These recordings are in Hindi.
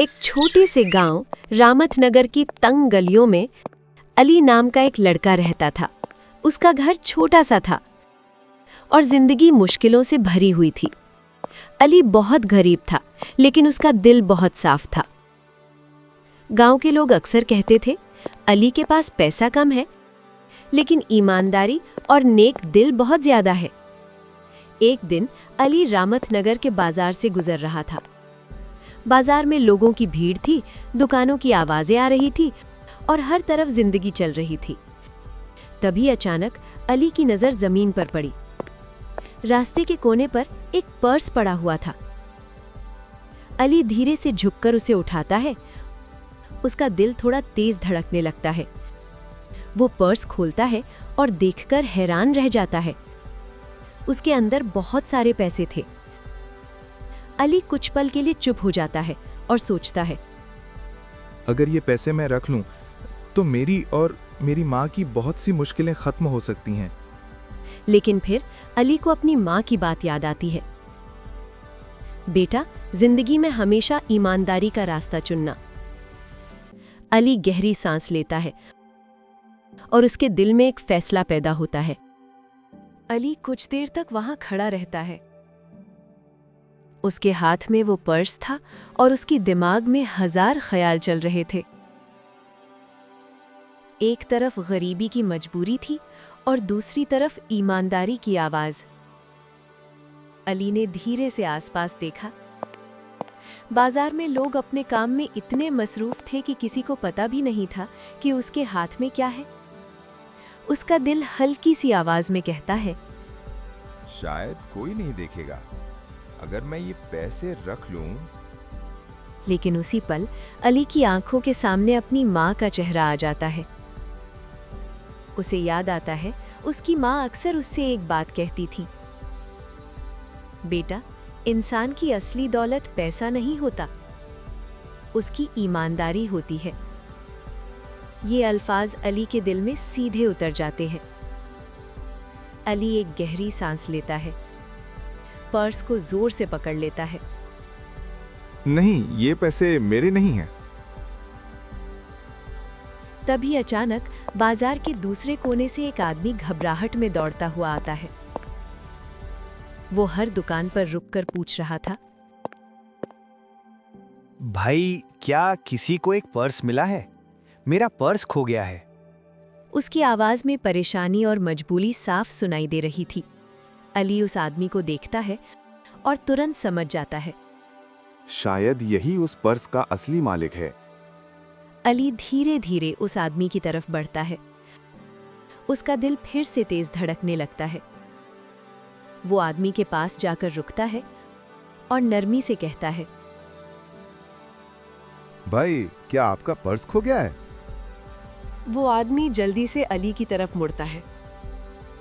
एक छोटे से गांव रामतनगर की तंग गलियों में अली नाम का एक लड़का रहता था। उसका घर छोटा सा था और जिंदगी मुश्किलों से भरी हुई थी। अली बहुत गरीब था, लेकिन उसका दिल बहुत साफ था। गांव के लोग अक्सर कहते थे, अली के पास पैसा कम है, लेकिन ईमानदारी और नेक दिल बहुत ज्यादा है। एक दिन अली रामतनगर के बाजार से गुजर रहा था। बाजार में लोगों की भीड़ थी, दुकानों की आवाजें आ रही थी और हर तरफ जिंदगी चल रही थी। तभी अचानक अली की नजर जमीन पर पड़ी। रास्ते के कोने पर एक पर्स पड़ा हुआ था। अली धीरे से झुककर उसे उठाता है। उसका दिल थोड़ा तेज धड़कने लगता है। वो पर्स खोलता है और देखकर हैरान रह जाता है। उसके अंदर बहुत सारे पैसे थे। अली कुछ पल के लिए चुप हो जाता है और सोचता है, अगर ये पैसे मैं रख लूं, तो मेरी और मेरी माँ की बहुत सी मुश्किलें खत्म हो सकती हैं। लेकिन फिर अली को अपनी माँ की बात याद आती है। बेटा, जिंदगी में हमेशा ईमानदारी का रास्ता चुनना। अली गहरी सांस लेता है और उसके दिल में एक फैसला पैदा होता है। अली कुछ देर तक वहां खड़ा रहता है। उसके हाथ में वो पर्स था और उसकी दिमाग में हजार ख्याल चल रहे थे। एक तरफ गरीबी की मजबूरी थी और दूसरी तरफ ईमानदारी की आवाज। अली ने धीरे से आसपास देखा। बाजार में लोग अपने काम में इतने मसरूफ थे कि किसी को पता भी नहीं था कि उसके हाथ में क्या है। उसका दिल हल्की सी आवाज में कहता है, शायद कोई नहीं देखेगा अगर मैं ये पैसे रख लूं। लेकिन उसी पल अली की आंखों के सामने अपनी माँ का चेहरा आ जाता है। उसे याद आता है, उसकी माँ अक्सर उससे एक बात कहती थी, बेटा, इंसान की असली दौलत पैसा नहीं होता, उसकी ईमानदारी होती है। ये अल्फाज अली के दिल में सीधे उतर जाते हैं। अली एक गहरी सांस लेता है, पर्स को जोर से पकड़ लेता है। नहीं, ये पैसे मेरे नहीं हैं। तभी अचानक बाजार के दूसरे कोने से एक आदमी घबराहट में दौड़ता हुआ आता है। वो हर दुकान पर रुककर पूछ रहा था, भाई, क्या किसी को एक पर्स मिला है? मेरा पर्स खो गया है। उसकी आवाज में परेशानी और मजबूरी साफ सुनाई दे रही थी। अली उस आदमी को देखता है और तुरंत समझ जाता है, शायद यही उस पर्स का असली मालिक है। अली धीरे धीरे उस आदमी की तरफ बढ़ता है। उसका दिल फिर से तेज धड़कने लगता है। वो आदमी के पास जाकर रुकता है और नरमी से कहता है, भाई, क्या आपका पर्स खो गया है? वो आदमी जल्दी से अली की तरफ मुड़ता है।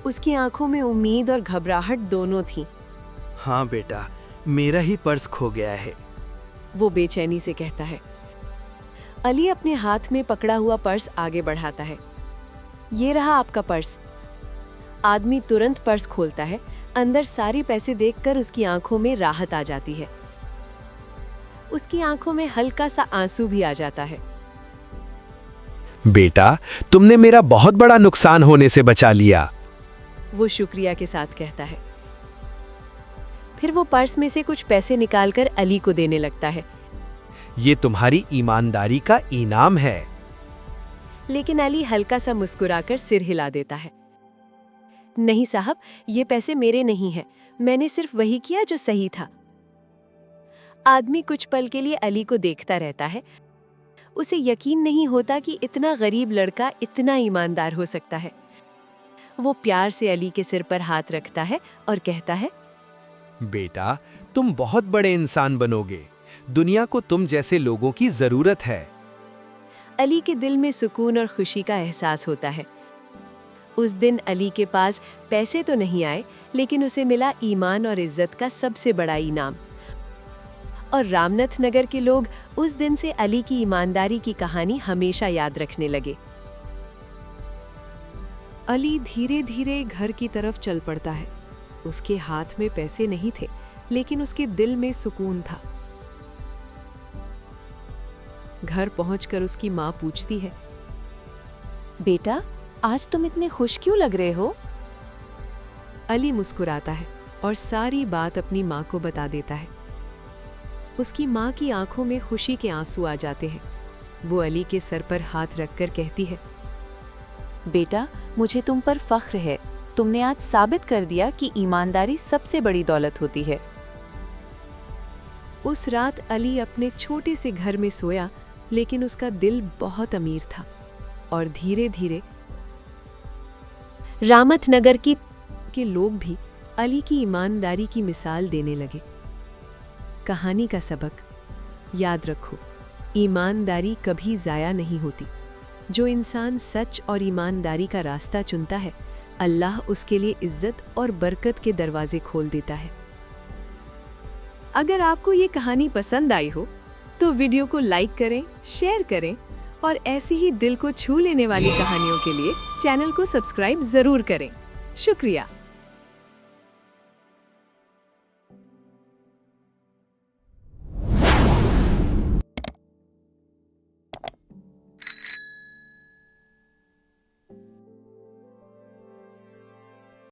उसकी आंखों में उम्मीद और घबराहट दोनों थी। हाँ बेटा, मेरा ही पर्स खो गया है। वो बेचैनी से कहता है। अली अपने हाथ में पकड़ा हुआ पर्स आगे बढ़ाता है। ये रहा आपका पर्स। आदमी तुरंत पर्स खोलता है। अंदर सारे पैसे देखकर उसकी आंखों में राहत आ जाती है। उसकी आंखों में हल्का सा आंसू भी आ जाता है। बेटा, तुमने मेरा बहुत बड़ा नुकसान होने से बचा लिया। वो शुक्रिया के साथ कहता है। फिर वो पर्स में से कुछ पैसे निकालकर अली को देने लगता है। ये तुम्हारी ईमानदारी का इनाम है। लेकिन अली हल्का सा मुस्कुराकर सिर हिला देता है। नहीं साहब, ये पैसे मेरे नहीं हैं। मैंने सिर्फ वही किया जो सही था। आदमी कुछ पल के लिए अली को देखता रहता है। उसे यकीन नहीं होता कि इतना गरीब लड़का इतना ईमानदार हो सकता है। वो प्यार से अली के सिर पर हाथ रखता है और कहता है, बेटा, तुम बहुत बड़े इंसान बनोगे। दुनिया को तुम जैसे लोगों की जरूरत है। अली के दिल में सुकून और खुशी का एहसास होता है। उस दिन अली के पास पैसे तो नहीं आए, लेकिन उसे मिला ईमान और इज्जत का सबसे बड़ा इनाम। और रामनाथनगर के लोग उस दिन से अली की ईमानदारी की कहानी हमेशा याद रखने लगे। अली धीरे धीरे घर की तरफ चल पड़ता है। उसके हाथ में पैसे नहीं थे, लेकिन उसके दिल में सुकून था। घर पहुंचकर उसकी माँ पूछती है, बेटा, आज तुम इतने खुश क्यों लग रहे हो? अली मुस्कुराता है और सारी बात अपनी माँ को बता देता है। उसकी माँ की आंखों में खुशी के आंसू आ जाते हैं। वो अली के सर पर हाथ रखकर कहती है, बेटा, मुझे तुम पर फख्र है। तुमने आज साबित कर दिया कि ईमानदारी सबसे बड़ी दौलत होती है। उस रात अली अपने छोटे से घर में सोया, लेकिन उसका दिल बहुत अमीर था और धीरे धीरे रामतनगर के लोग भी अली की ईमानदारी की मिसाल देने लगे। कहानी का सबक, याद रखो, ईमानदारी कभी ज़ाया नहीं होती। जो इंसान सच और ईमानदारी का रास्ता चुनता है, अल्लाह उसके लिए इज्जत और बरकत के दरवाजे खोल देता है। अगर आपको ये कहानी पसंद आई हो तो वीडियो को लाइक करें, शेयर करें और ऐसी ही दिल को छू लेने वाली कहानियों के लिए चैनल को सब्सक्राइब ज़रूर करें। शुक्रिया।